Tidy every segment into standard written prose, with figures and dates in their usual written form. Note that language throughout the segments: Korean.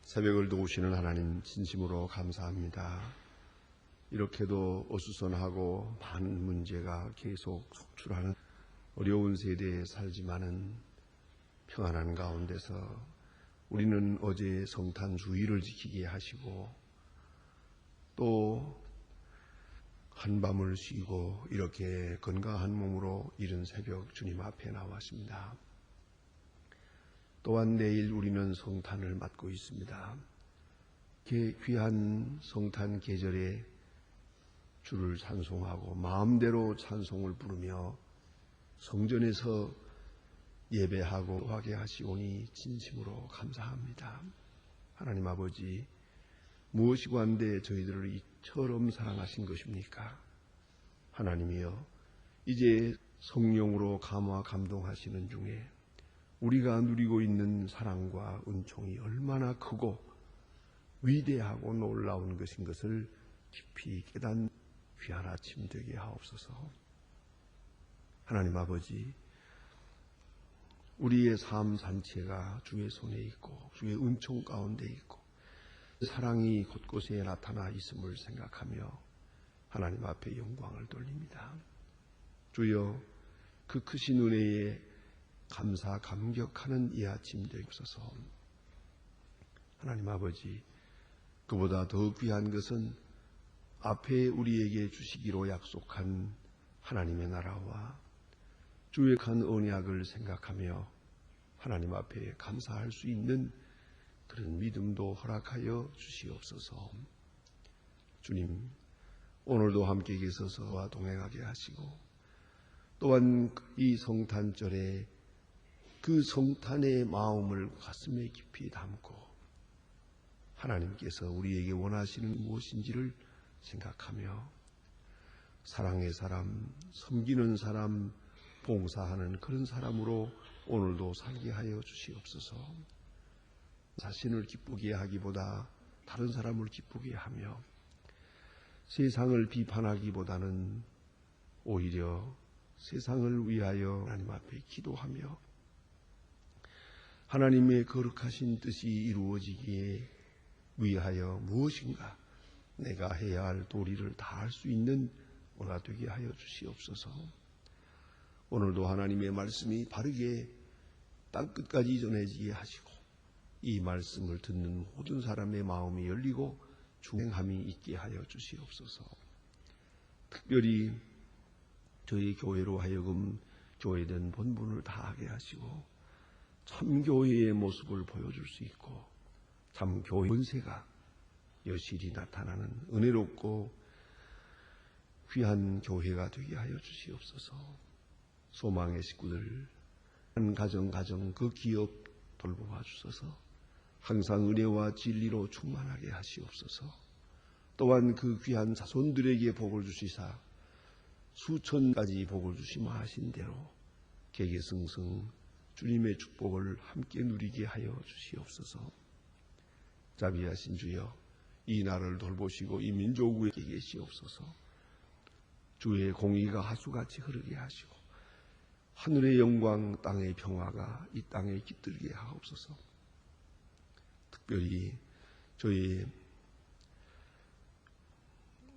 새벽을 도우시는 하나님 진심으로 감사합니다. 이렇게도 어수선하고 많은 문제가 계속 속출하는 어려운 세대에 살지만은 평안한 가운데서 우리는 어제 성탄 주일을 지키게 하시고 또 한밤을 쉬고 이렇게 건강한 몸으로 이른 새벽 주님 앞에 나왔습니다. 또한 내일 우리는 성탄을 맞고 있습니다. 귀한 성탄 계절에 주를 찬송하고 마음대로 찬송을 부르며 성전에서 예배하고 하게 하시오니 진심으로 감사합니다. 하나님 아버지, 무엇이 관대 저희들을 이처럼 사랑하신 것입니까? 하나님이여, 이제 성령으로 감화 감동하시는 중에 우리가 누리고 있는 사랑과 은총이 얼마나 크고 위대하고 놀라운 것인 것을 깊이 깨닫는 귀한 아침 되게 하옵소서. 하나님 아버지, 우리의 삶 전체가 주의 손에 있고 주의 은총 가운데 있고 사랑이 곳곳에 나타나 있음을 생각하며 하나님 앞에 영광을 돌립니다. 주여, 그 크신 은혜에 감사 감격하는 이 아침 되옵소서. 하나님 아버지, 그보다 더 귀한 것은 앞에 우리에게 주시기로 약속한 하나님의 나라와 주의 큰 언약을 생각하며 하나님 앞에 감사할 수 있는 그런 믿음도 허락하여 주시옵소서. 주님, 오늘도 함께 계셔서 동행하게 하시고 또한 이 성탄절에 그 성탄의 마음을 가슴에 깊이 담고 하나님께서 우리에게 원하시는 무엇인지를 생각하며 사랑의 사람, 섬기는 사람, 봉사하는 그런 사람으로 오늘도 살게 하여 주시옵소서. 자신을 기쁘게 하기보다 다른 사람을 기쁘게 하며 세상을 비판하기보다는 오히려 세상을 위하여 하나님 앞에 기도하며 하나님의 거룩하신 뜻이 이루어지기에 위하여 무엇인가 내가 해야 할 도리를 다할 수 있는 오늘 되게 하여 주시옵소서. 오늘도 하나님의 말씀이 바르게 땅끝까지 전해지게 하시고 이 말씀을 듣는 모든 사람의 마음이 열리고 중행함이 있게 하여 주시옵소서. 특별히 저희 교회로 하여금 교회된 본분을 다하게 하시고 참 교회의 모습을 보여줄 수 있고 참 교회 본세가 여실히 나타나는 은혜롭고 귀한 교회가 되게 하여 주시옵소서. 소망의 식구들 한 가정 그 기업 돌보아 주소서. 항상 은혜와 진리로 충만하게 하시옵소서. 또한 그 귀한 자손들에게 복을 주시사 수천까지 복을 주시마 하신 대로 계계승승 주님의 축복을 함께 누리게 하여 주시옵소서. 자비하신 주여, 이 나라를 돌보시고 이 민족에 계시옵소서. 주의 공의가 하수같이 흐르게 하시고 하늘의 영광 땅의 평화가 이 땅에 깃들게 하옵소서. 특별히 저희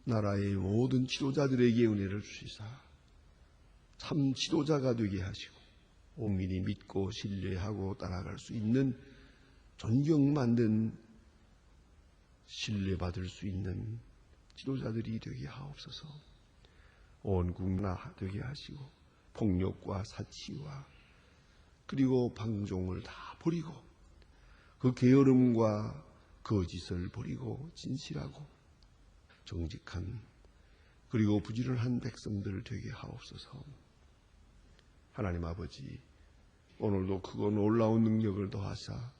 나라의 모든 지도자들에게 은혜를 주시사 참 지도자가 되게 하시고 온민이 믿고 신뢰하고 따라갈 수 있는 존경받는 신뢰받을 수 있는 지도자들이 되게 하옵소서. 온 국나 되게 하시고 폭력과 사치와 그리고 방종을 다 버리고 그 게으름과 거짓을 버리고 진실하고 정직한 그리고 부지런한 백성들 되게 하옵소서. 하나님 아버지, 오늘도 크고 놀라운 능력을 더하사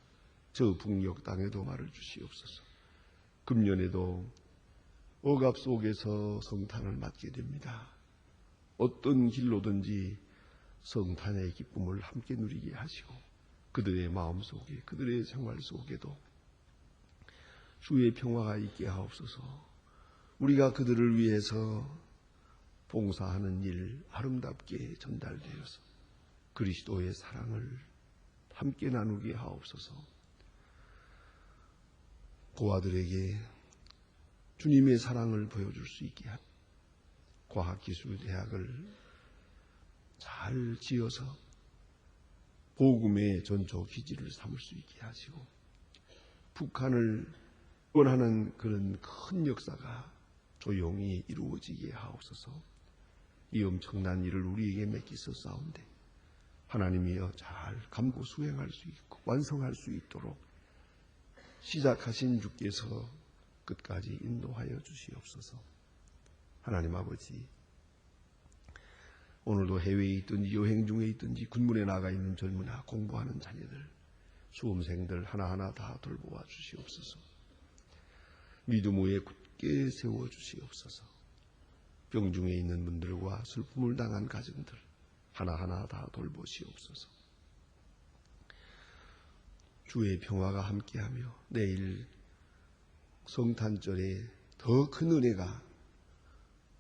저 북녘 땅에도 말을 주시옵소서. 금년에도 억압 속에서 성탄을 맞게 됩니다. 어떤 길로든지 성탄의 기쁨을 함께 누리게 하시고 그들의 마음 속에 그들의 생활 속에도 주의 평화가 있게 하옵소서. 우리가 그들을 위해서 봉사하는 일 아름답게 전달되어서 그리스도의 사랑을 함께 나누게 하옵소서. 고아들에게 주님의 사랑을 보여줄 수 있게 하고 과학기술대학을 잘 지어서 복음의 전초 기지를 삼을 수 있게 하시고 북한을 원하는 그런 큰 역사가 조용히 이루어지게 하옵소서. 이 엄청난 일을 우리에게 맡기셨사온데 하나님이여 잘 감고 수행할 수 있고 완성할 수 있도록 시작하신 주께서 끝까지 인도하여 주시옵소서. 하나님 아버지, 오늘도 해외에 있든지 여행 중에 있든지 군문에 나가 있는 젊은아, 공부하는 자녀들, 수험생들 하나하나 다 돌보아 주시옵소서. 믿음 위에 굳게 세워 주시옵소서. 병중에 있는 분들과 슬픔을 당한 가정들 하나하나 다 돌보시옵소서. 주의 평화가 함께하며 내일 성탄절에 더 큰 은혜가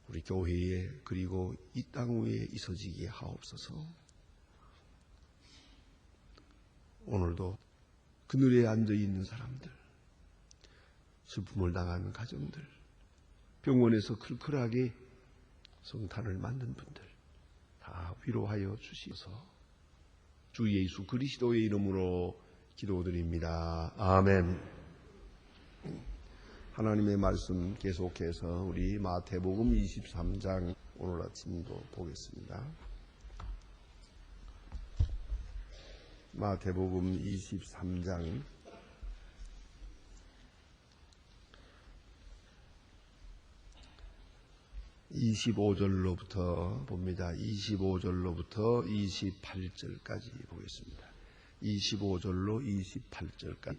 우리 교회에 그리고 이 땅 위에 있어지게 하옵소서. 오늘도 그늘에 앉아있는 사람들, 슬픔을 당한 가정들, 병원에서 클클하게 성탄을 만든 분들 다 위로하여 주시소서. 주 예수 그리스도의 이름으로 기도드립니다. 아멘. 하나님의 말씀 계속해서 우리 마태복음 23장 오늘 아침도 보겠습니다. 마태복음 23장 25절로부터 봅니다. 25절로부터 28절까지 보겠습니다. 25절로 28절까지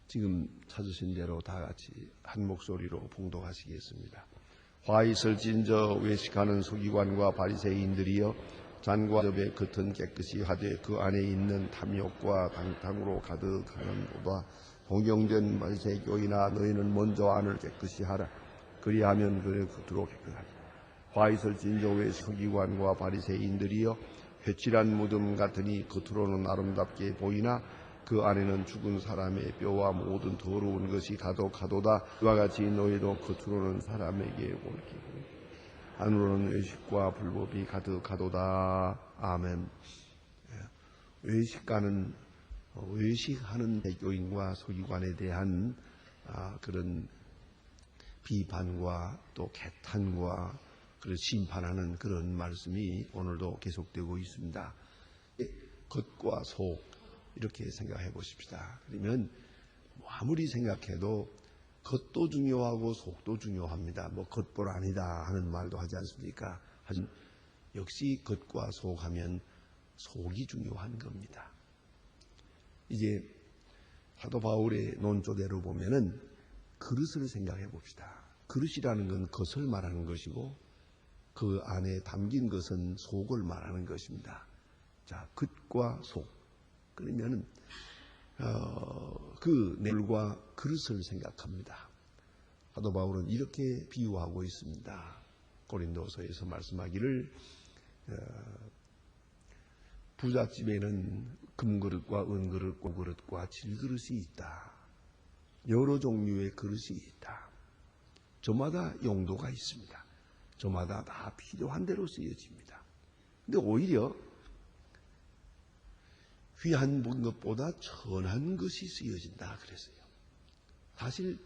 지금 찾으신 대로 다 같이 한 목소리로 봉독하시겠습니다. 화 있을진저 외식하는 서기관과 바리새인들이여 잔과 접의 겉은 깨끗이 하되 그 안에 있는 탐욕과 방탕으로 가득하는 보다 동경된 바리새교이나 너희는 먼저 안을 깨끗이 하라. 그리하면 그를 겉으로 깨끗하리라. 화 있을진저 외식기관과 바리새인들이여 회칠한 무덤 같으니 겉으로는 아름답게 보이나 그 안에는 죽은 사람의 뼈와 모든 더러운 것이 가득하도다. 그와 같이 너희도 겉으로는 사람에게 옳기고 안으로는 외식과 불법이 가득하도다. 아멘. 외식하는 대교인과 서기관에 대한 그런 비판과 또 개탄과 그런 심판하는 그런 말씀이 오늘도 계속되고 있습니다. 겉과 속 이렇게 생각해 보십시다. 그러면 아무리 생각해도 겉도 중요하고 속도 중요합니다. 뭐 겉볼 아니다 하는 말도 하지 않습니까? 하지만 역시 겉과 속 하면 속이 중요한 겁니다. 이제 사도 바울의 논조대로 보면은 그릇을 생각해 봅시다. 그릇이라는 건 겉을 말하는 것이고 그 안에 담긴 것은 속을 말하는 것입니다. 자, 겉과 속. 그러면은 그 뇌과 그릇을 생각합니다. 사도 바울은 이렇게 비유하고 있습니다. 고린도서에서 말씀하기를 부잣집에는 금그릇과 은그릇, 고그릇과 질그릇이 있다. 여러 종류의 그릇이 있다. 저마다 용도가 있습니다. 저마다 다 필요한 대로 쓰여집니다. 근데 오히려 귀한 것보다 천한 것이 쓰여진다 그랬어요. 사실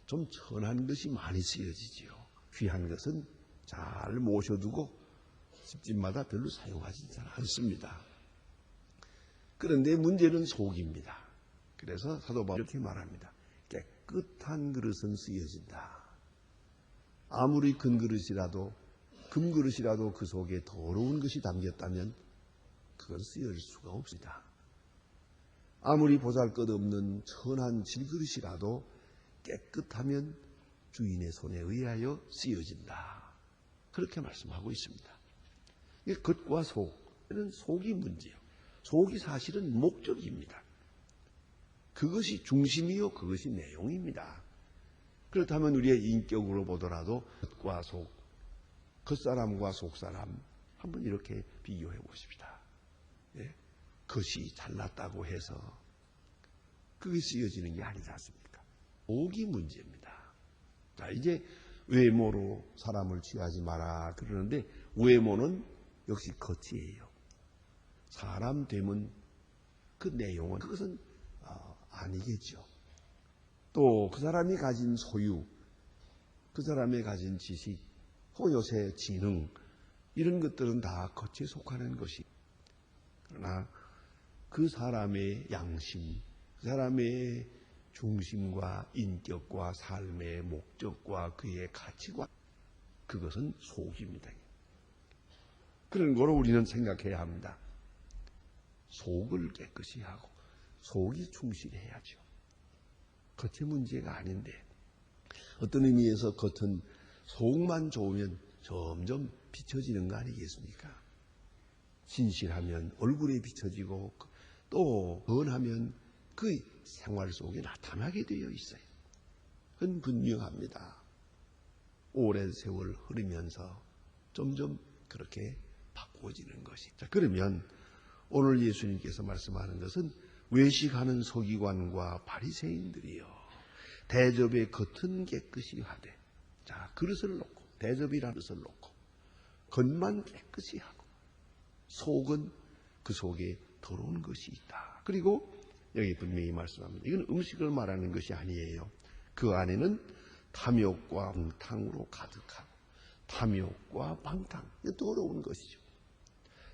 좀 천한 것이 많이 쓰여지지요. 귀한 것은 잘 모셔두고 집집마다 별로 사용하지 않습니다. 그런데 문제는 속입니다. 그래서 사도 바울이 이렇게 말합니다. 깨끗한 그릇은 쓰여진다. 아무리 큰 그릇이라도 금그릇이라도 그 속에 더러운 것이 담겼다면 그건 쓰여질 수가 없습니다. 아무리 보잘것없는 천한 질그릇이라도 깨끗하면 주인의 손에 의하여 쓰여진다. 그렇게 말씀하고 있습니다. 겉과 속은 속이 문제예요. 속이 사실은 목적입니다. 그것이 중심이요 그것이 내용입니다. 그렇다면 우리의 인격으로 보더라도 겉과 속, 겉사람과 속사람 한번 이렇게 비교해 보십시다. 예? 겉이 잘났다고 해서 그게 쓰여지는 게 아니지 않습니까? 속이 문제입니다. 자, 이제 외모로 사람을 취하지 마라 그러는데 외모는 역시 겉이에요. 사람 되면 그 내용은 그것은 아니겠죠. 또 그 사람이 가진 소유, 그 사람이 가진 지식, 혹은 요새 지능 이런 것들은 다 겉에 속하는 것이. 그러나 그 사람의 양심, 그 사람의 중심과 인격과 삶의 목적과 그의 가치관, 그것은 속입니다. 그런 거로 우리는 생각해야 합니다. 속을 깨끗이 하고 속이 충실해야죠. 겉의 문제가 아닌데 어떤 의미에서 겉은 속만 좋으면 점점 비춰지는 거 아니겠습니까? 진실하면 얼굴에 비춰지고 또 언하면 그 생활 속에 나타나게 되어 있어요. 그건 분명합니다. 오랜 세월 흐르면서 점점 그렇게 바꾸어지는 것이. 자, 그러면 오늘 예수님께서 말씀하는 것은 외식하는 서기관과 바리새인들이요 대접의 겉은 깨끗이 하되, 자, 그릇을 놓고 대접이라는 것을 놓고 겉만 깨끗이 하고 속은 그 속에 더러운 것이 있다. 그리고 여기 분명히 말씀합니다. 이건 음식을 말하는 것이 아니에요. 그 안에는 탐욕과 방탕으로 가득하고, 탐욕과 방탕, 이거 더러운 것이죠.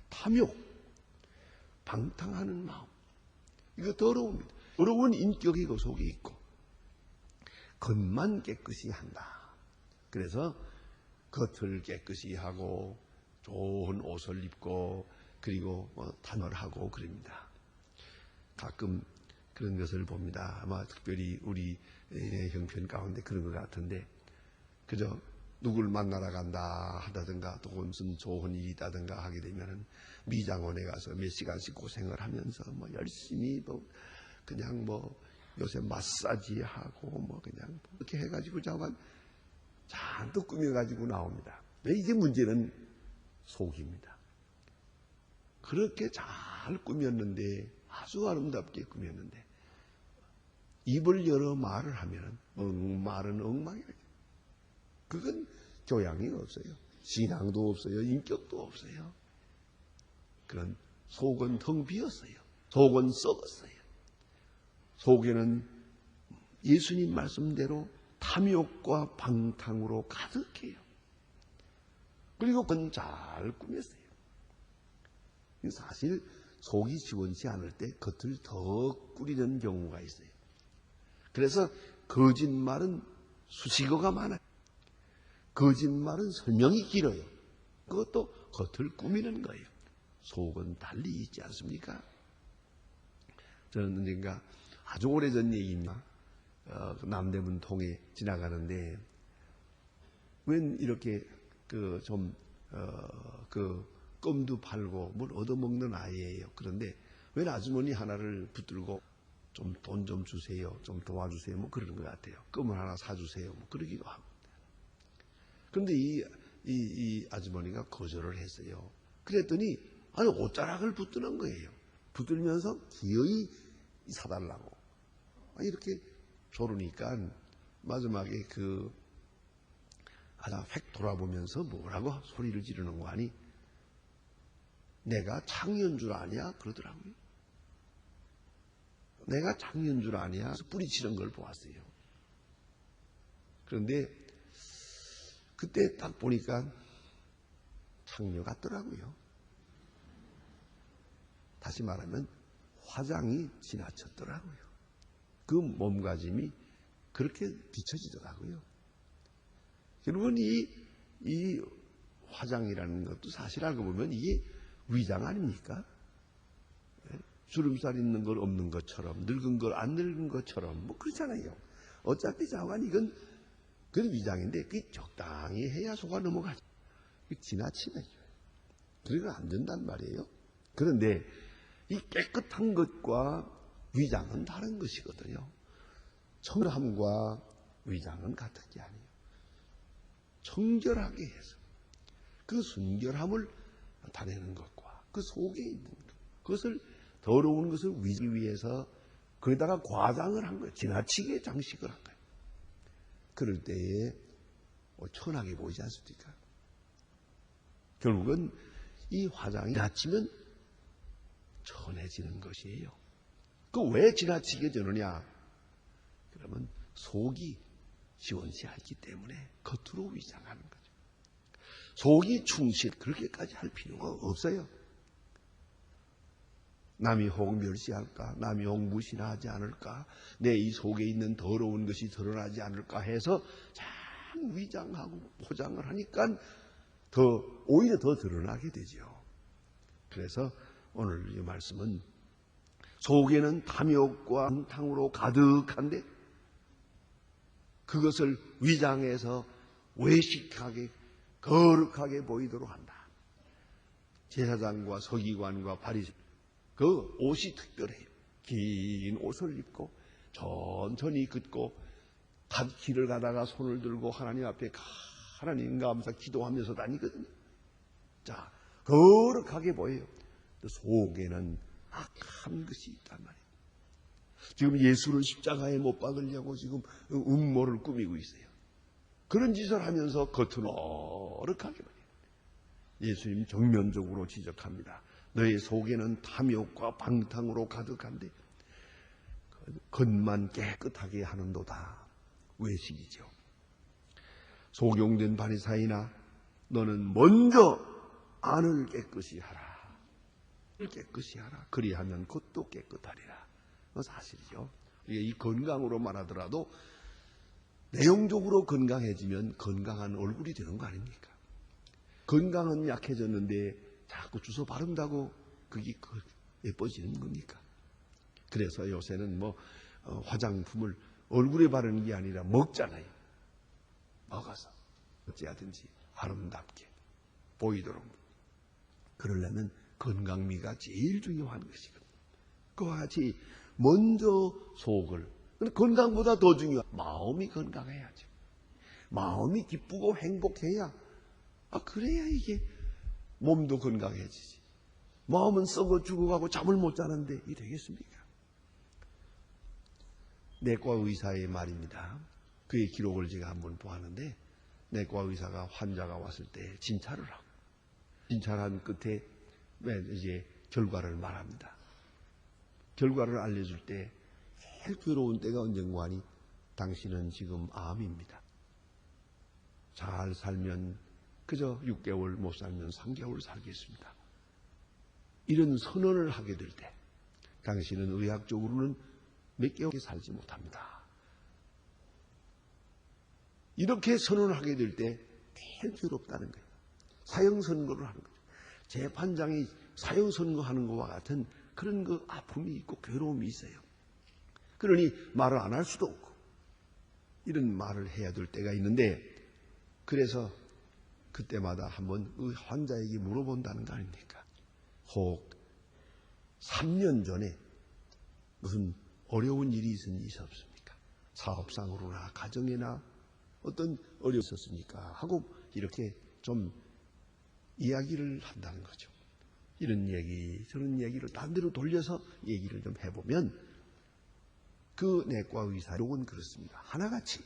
탐욕, 방탕하는 마음, 이거 더러웁니다. 더러운 인격이 그 속에 있고 겉만 깨끗이 한다. 그래서 겉을 깨끗이 하고 좋은 옷을 입고 그리고 단열하고 그럽니다. 가끔 그런 것을 봅니다. 아마 특별히 우리 형편 가운데 그런 것 같은데, 그저 누굴 만나러 간다 하다든가 또 무슨 좋은 일이 있다든가 하게 되면은 미장원에 가서 몇 시간씩 고생을 하면서 열심히 그냥 요새 마사지 하고 그냥 이렇게 해가지고 자관 잔뜩 꾸며가지고 나옵니다. 왜? 이게 문제는 속입니다. 그렇게 잘 꾸몄는데, 아주 아름답게 꾸몄는데 입을 열어 말을 하면 말은 엉망이에요. 그건 교양이 없어요. 신앙도 없어요. 인격도 없어요. 그런 속은 텅 비었어요. 속은 썩었어요. 속에는 예수님 말씀대로 탐욕과 방탕으로 가득해요. 그리고 그건 잘 꾸몄어요. 사실 속이 시원치 않을 때 겉을 더 꾸리는 경우가 있어요. 그래서 거짓말은 수식어가 많아요. 거짓말은 설명이 길어요. 그것도 겉을 꾸미는 거예요. 속은 달리 있지 않습니까? 저는 언젠가 아주 오래전 얘기입니다. 남대문 통에 지나가는데 웬 이렇게 껌도 팔고 뭘 얻어먹는 아이예요. 그런데 웬 아주머니 하나를 붙들고 좀 돈 좀 주세요, 좀 도와주세요, 그러는 것 같아요. 껌을 하나 사주세요, 그러기도 하고. 그런데 이 아주머니가 거절을 했어요. 그랬더니 옷자락을 붙드는 거예요. 붙들면서 기어이 사달라고. 이렇게 조르니까 마지막에 획 돌아보면서 뭐라고 소리를 지르는 거 아니? 내가 창의인 줄 아냐? 그러더라고요. 내가 창의인 줄 아냐? 그래서 뿌리치는 걸 보았어요. 그런데 그때 딱 보니까 창녀 같더라고요. 다시 말하면 화장이 지나쳤더라고요. 그 몸가짐이 그렇게 비춰지더라고요. 여러분, 이 화장이라는 것도 사실 알고 보면 이게 위장 아닙니까? 주름살 있는 걸 없는 것처럼, 늙은 걸 안 늙은 것처럼, 그렇잖아요. 어차피 자관 이건 그건 위장인데, 그게 적당히 해야 속아 넘어가죠. 지나치면 그래가 안 된단 말이에요. 그런데 이 깨끗한 것과 위장은 다른 것이거든요. 청결함과 위장은 같은 게 아니에요. 청결하게 해서 그 순결함을 나타내는 것과 그 속에 있는 것, 그것을 더러운 것을 위기 위해서 거기다가 과장을 한 거예요. 지나치게 장식을 한 거예요. 그럴 때에 천하게 보이지 않습니까? 결국은 이 화장이 지나치면 천해지는 것이에요. 그 왜 지나치게 되느냐? 그러면 속이 시원치 않기 때문에 겉으로 위장하는 거죠. 속이 충실, 그렇게까지 할 필요가 없어요. 남이 혹 멸시할까? 남이 혹 무시하지 않을까? 내 이 속에 있는 더러운 것이 드러나지 않을까 해서 참 위장하고 포장을 하니까 오히려 더 드러나게 되죠. 그래서 오늘 이 말씀은 속에는 탐욕과 방탕으로 가득한데 그것을 위장해서 외식하게 거룩하게 보이도록 한다. 제사장과 서기관과 바리새 그 옷이 특별해요. 긴 옷을 입고 천천히 긋고 길을 가다가 손을 들고 하나님 앞에 하나님 감사 기도하면서 다니거든요. 자, 거룩하게 보여요. 속에는 악한 것이 있단 말이에요. 지금 예수를 십자가에 못 박으려고 지금 음모를 꾸미고 있어요. 그런 짓을 하면서 겉으로 거룩하게 보여요. 예수님 정면적으로 지적합니다. 너의 속에는 탐욕과 방탕으로 가득한데 겉만 깨끗하게 하는도다. 외식이죠. 소경된 바리사이나 너는 먼저 안을 깨끗이 하라. 깨끗이 하라. 그리하면 겉도 깨끗하리라. 그건 사실이죠. 이 건강으로 말하더라도 내용적으로 건강해지면 건강한 얼굴이 되는 거 아닙니까? 건강은 약해졌는데 자꾸 주워 바른다고 그게 예뻐지는 겁니까? 그래서 요새는 화장품을 얼굴에 바르는 게 아니라 먹잖아요. 먹어서 어찌하든지 아름답게 보이도록. 그러려면 건강미가 제일 중요한 것이거든요. 그와 같이 먼저 속을, 건강보다 더 중요한 마음이 건강해야죠. 마음이 기쁘고 행복해야, 그래야 이게 몸도 건강해지지. 마음은 썩어 죽어가고 잠을 못 자는데 이게 되겠습니까? 내과 의사의 말입니다. 그의 기록을 제가 한번 보았는데, 내과 의사가 환자가 왔을 때 진찰을 하고, 진찰한 끝에 이제 결과를 말합니다. 결과를 알려줄 때 제일 괴로운 때가 언젠가 하니 당신은 지금 암입니다. 잘 살면 그저 6개월, 못 살면 3개월 살겠습니다. 이런 선언을 하게 될 때 당신은 의학적으로는 몇 개월 살지 못합니다. 이렇게 선언을 하게 될 때 제일 괴롭다는 거예요. 사형선고를 하는 거죠. 재판장이 사형선고하는 것과 같은 그런 그 아픔이 있고 괴로움이 있어요. 그러니 말을 안 할 수도 없고 이런 말을 해야 될 때가 있는데, 그래서 그때마다 한번 환자에게 물어본다는 거 아닙니까? 혹 3년 전에 무슨 어려운 일이 있었습니까? 사업상으로나 가정에나 어떤 어려움이 있었습니까? 하고 이렇게 좀 이야기를 한다는 거죠. 이런 얘기 저런 얘기를 반대로 돌려서 얘기를 좀 해보면 그 내과 의사록은 그렇습니다. 하나같이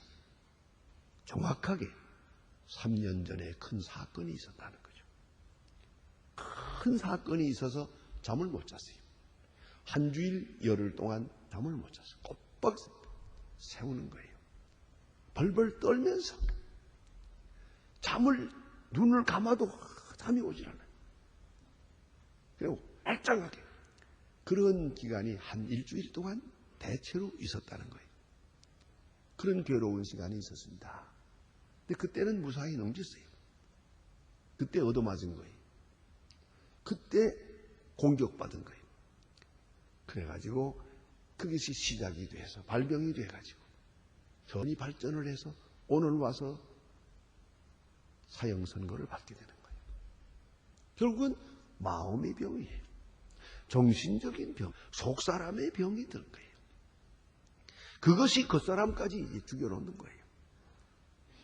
정확하게 3년 전에 큰 사건이 있었다는 거죠. 큰 사건이 있어서 잠을 못 잤어요. 한 주일 열흘 동안 잠을 못 잤어요. 꼬박 세우는 거예요. 벌벌 떨면서 눈을 감아도 잠이 오질 않아요. 그리고 알짱하게 그런 기간이 한 일주일 동안 대체로 있었다는 거예요. 그런 괴로운 시간이 있었습니다. 근데 그때는 무사히 넘겼어요. 그때 얻어맞은 거예요. 그때 공격받은 거예요. 그래가지고 그것이 시작이 돼서 발병이 돼가지고 전이 발전을 해서 오늘 와서 사형 선고를 받게 되는 거예요. 결국은 마음의 병이에요. 정신적인 병, 속사람의 병이 들 거예요. 그것이 겉사람까지 죽여놓는 거예요.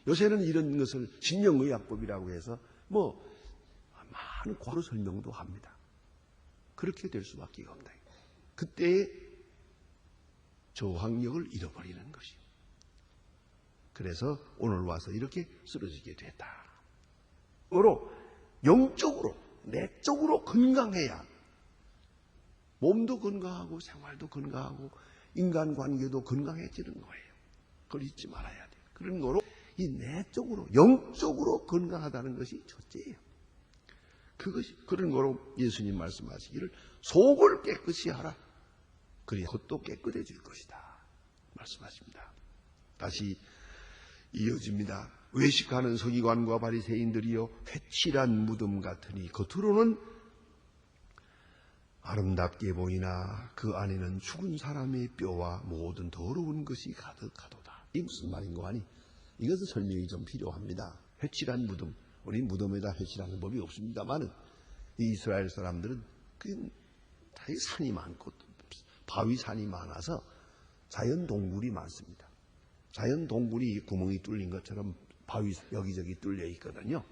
요새는 이런 것을 신령의학법이라고 해서 많은 과로 설명도 합니다. 그렇게 될 수밖에 없다. 그때의 저항력을 잃어버리는 것이요. 그래서 오늘 와서 이렇게 쓰러지게 됐다. 으로 영적으로, 내적으로 건강해야 몸도 건강하고 생활도 건강하고 인간관계도 건강해지는 거예요. 그걸 잊지 말아야 돼요. 그런 거로 이 내적으로, 영적으로 건강하다는 것이 첫째예요. 그런 거로 예수님 말씀하시기를 속을 깨끗이 하라. 그래야 겉도 깨끗해질 것이다. 말씀하십니다. 다시 이어집니다. 외식하는 서기관과 바리새인들이여 회칠한 무덤 같으니 겉으로는 아름답게 보이나 그 안에는 죽은 사람의 뼈와 모든 더러운 것이 가득하도다. 이게 무슨 말인 거 아니? 이것은 설명이 좀 필요합니다. 회칠한 무덤, 우리 무덤에다 회칠하는 법이 없습니다만은 이스라엘 사람들은 다 산이 많고 바위 산이 많아서 자연 동굴이 많습니다. 자연 동굴이 구멍이 뚫린 것처럼 바위 여기저기 뚫려 있거든요.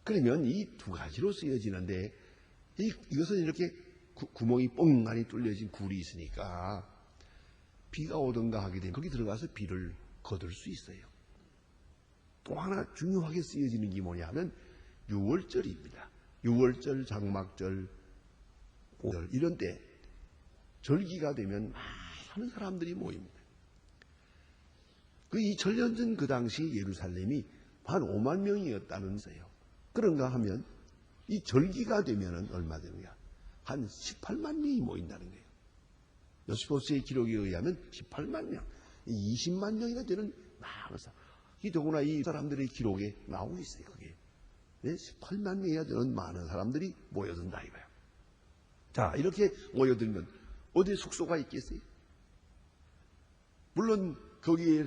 그러면 이 두 가지로 쓰여지는데 이것은 이렇게 구멍이 뻥많이 뚫려진 굴이 있으니까 비가 오든가 하게 되면 거기 들어가서 비를 거둘 수 있어요. 또 하나 중요하게 쓰여지는 게 뭐냐면 6월절입니다. 6월절, 장막절, 5절 이런 때 절기가 되면 많은 사람들이 모입니다. 이 전년전 그 당시 예루살렘이 한 5만 명이었다는 거예요. 그런가 하면 이 절기가 되면은 얼마 되느냐? 한 18만 명이 모인다는 거예요. 요시포스의 기록에 의하면 18만 명, 20만 명이나 되는 많은 사람. 이 더구나 이 사람들의 기록에 나오고 있어요. 그게 18만 명이나 되는 많은 사람들이 모여든다 이거예요. 자, 이렇게 모여들면 어디 숙소가 있겠어요? 물론 거기에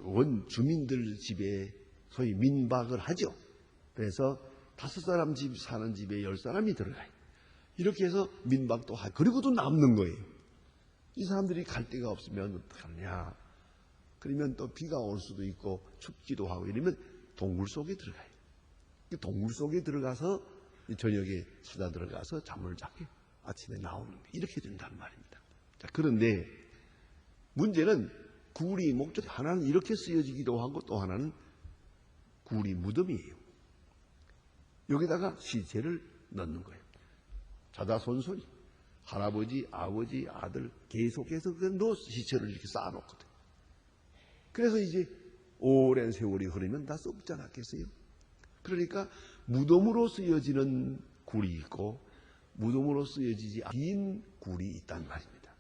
원 주민들 집에 소위 민박을 하죠. 그래서 5사람 집 사는 집에 10사람이 들어가요. 이렇게 해서 민박도 하고 그리고도 남는 거예요. 이 사람들이 갈 데가 없으면 어떡하냐. 그러면 또 비가 올 수도 있고 춥기도 하고 이러면 동굴 속에 들어가요. 동굴 속에 들어가서 저녁에 찾아 들어가서 잠을 자고 아침에 나오는 게 이렇게 된단 말입니다. 자, 그런데 문제는 굴이 목적 하나는 이렇게 쓰여지기도 하고 또 하나는 굴이 무덤이에요. 여기다가 시체를 넣는 거예요. 자자손손이 할아버지, 아버지, 아들 계속해서 시체를 이렇게 쌓아놓거든. 그래서 이제 오랜 세월이 흐르면 다 썩지 않았겠어요? 그러니까 무덤으로 쓰여지는 굴이 있고 무덤으로 쓰여지지 않은 굴이 있단 말입니다.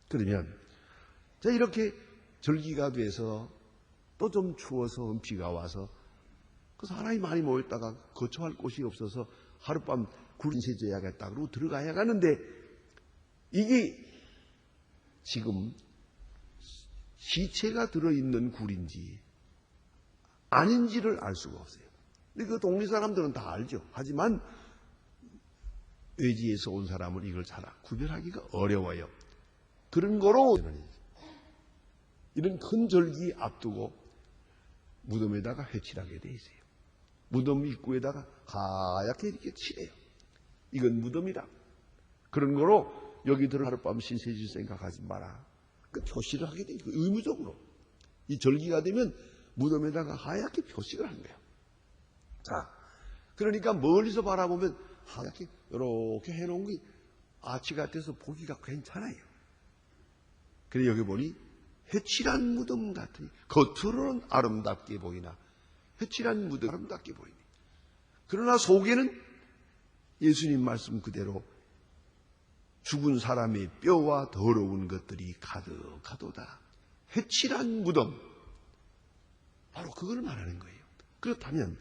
그러면 자 이렇게 절기가 돼서 또 좀 추워서 비가 와서 그 사람이 많이 모였다가 거처할 곳이 없어서 하룻밤 굴인세 져야겠다 그러고 들어가야 가는데 이게 지금 시체가 들어있는 굴인지 아닌지를 알 수가 없어요. 근데 그 동네 사람들은 다 알죠. 하지만 외지에서 온 사람은 이걸 잘 구별하기가 어려워요. 그런 거로 이런 큰 절기 앞두고 무덤에다가 회칠하게 돼 있어요. 무덤 입구에다가 하얗게 이렇게 칠해요. 이건 무덤이다. 그런 거로 여기 들어 하룻밤 신세질 생각하지 마라. 그 표시를 하게 돼 있고 의무적으로 이 절기가 되면 무덤에다가 하얗게 표시를 한 거예요. 자, 그러니까 멀리서 바라보면 하얗게 이렇게 해놓은 게 아치 같아서 보기가 괜찮아요. 그래 여기 보니 회칠한 무덤 같으니 겉으로는 아름답게 보이나 회칠한 무덤 아름답게 보이니 그러나 속에는 예수님 말씀 그대로 죽은 사람의 뼈와 더러운 것들이 가득하도다. 회칠한 무덤 바로 그걸 말하는 거예요. 그렇다면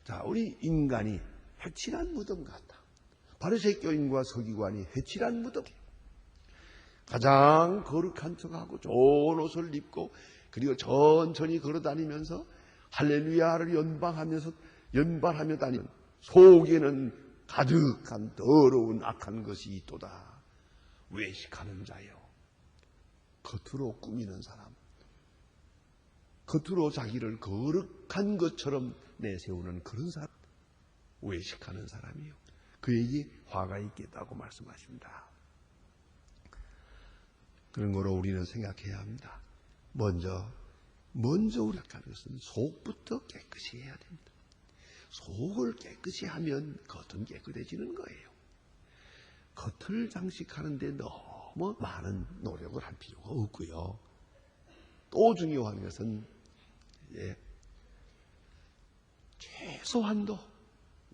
자 우리 인간이 회칠한 무덤 같다. 바리새교인과 서기관이 회칠한 무덤 가장 거룩한 척하고 좋은 옷을 입고 그리고 천천히 걸어다니면서 할렐루야를 연발하며 다니는 속에는 가득한 더러운 악한 것이 있도다. 외식하는 자요. 겉으로 꾸미는 사람. 겉으로 자기를 거룩한 것처럼 내세우는 그런 사람. 외식하는 사람이요. 그에게 화가 있겠다고 말씀하십니다. 그런 거로 우리는 생각해야 합니다. 먼저 먼저 우리가 하는 것은 속부터 깨끗이 해야 됩니다. 속을 깨끗이 하면 겉은 깨끗해지는 거예요. 겉을 장식하는데 너무 많은 노력을 할 필요가 없고요. 또 중요한 것은 최소한도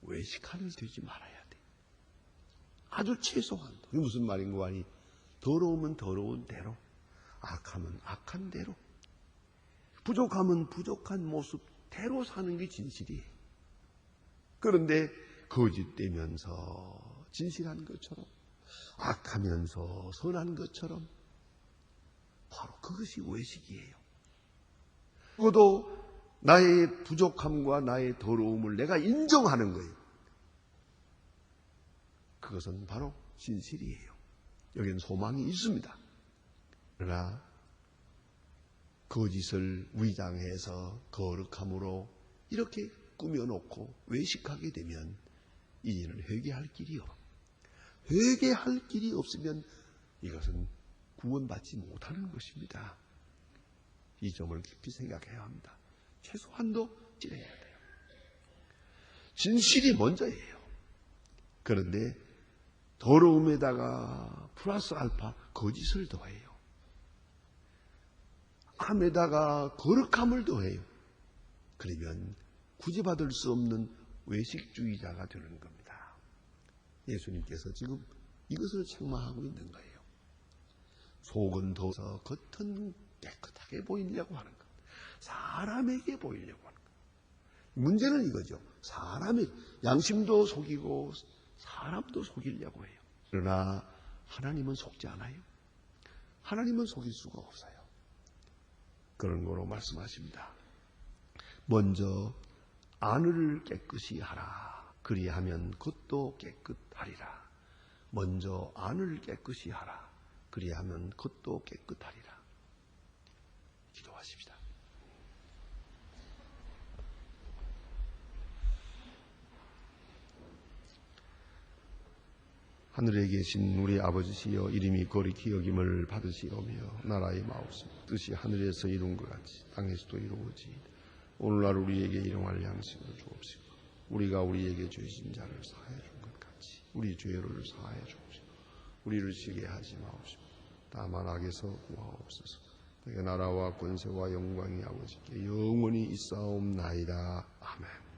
외식하는 되지 말아야 돼. 아주 최소한도. 이게 무슨 말인가 하니 더러우면 더러운 대로, 악하면 악한 대로, 부족하면 부족한 모습대로 사는 게 진실이에요. 그런데 거짓되면서 진실한 것처럼, 악하면서 선한 것처럼, 바로 그것이 외식이에요. 그것도 나의 부족함과 나의 더러움을 내가 인정하는 거예요. 그것은 바로 진실이에요. 여기는 소망이 있습니다. 그러나 거짓을 위장해서 거룩함으로 이렇게 꾸며놓고 외식하게 되면 이제는 회개할 길이 없어요. 회개할 길이 없으면 이것은 구원받지 못하는 것입니다. 이 점을 깊이 생각해야 합니다. 최소한도 찔해야 돼요. 진실이 먼저예요. 그런데 더러움에다가 플러스 알파 거짓을 더해요. 함에다가 거룩함을 더해요. 그러면 구제받을 수 없는 외식주의자가 되는 겁니다. 예수님께서 지금 이것을 책망하고 있는 거예요. 속은 더워서 겉은 깨끗하게 보이려고 하는 것. 사람에게 보이려고 하는 것. 문제는 이거죠. 사람의 양심도 속이고 사람도 속이려고 해요. 그러나 하나님은 속지 않아요. 하나님은 속일 수가 없어요. 그런 거로 말씀하십니다. 먼저 안을 깨끗이 하라. 그리하면 겉도 깨끗하리라. 먼저 안을 깨끗이 하라. 그리하면 겉도 깨끗하리라. 기도하십시다. 하늘에 계신 우리 아버지시여, 이름이 거룩히 여김을 받으시오며 나라의 마옵소서 뜻이 하늘에서 이룬 것 같이 땅에서도 이루어지이다. 오늘날 우리에게 일용할 양식을 주옵시고 우리가 우리에게 죄진 자를 사하여 준 것 같이 우리 죄를 사하여 주옵시고 우리를 지게 하지 마옵시고 다만 악에서 구하옵소서. 내가 나라와 권세와 영광이 아버지께 영원히 있사옵나이다. 아멘.